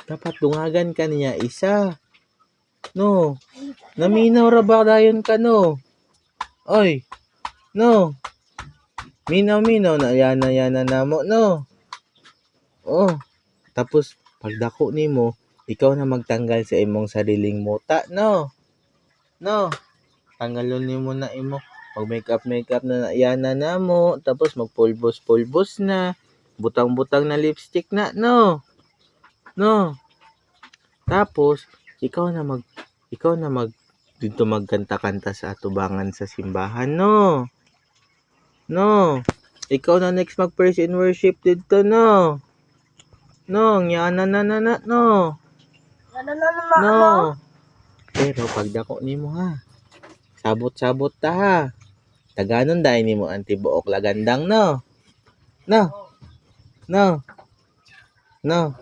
Dapat dungagan ka niya isa. No. Naminaw ra ba dayon ka no? Oy. No. Minaw-minaw na yana namo no. Oh. Tapos pagdako nimo, ikaw na magtanggal sa imong sariling muta no. No. Tanggalon nimo na imo pag makeup na yana namo, tapos magpulbos na, butang-butang na lipstick na no. No. Tapos ikaw na mag dito magkanta-kanta sa atubangan sa simbahan no. No. Ikaw na next mag praise and worship dito no. No, yana na no. No. Pero pagdako nimo ha. Sabot-sabot ta ha. Taganon dahil nimo ang tibuok lagandang no. No. No. No.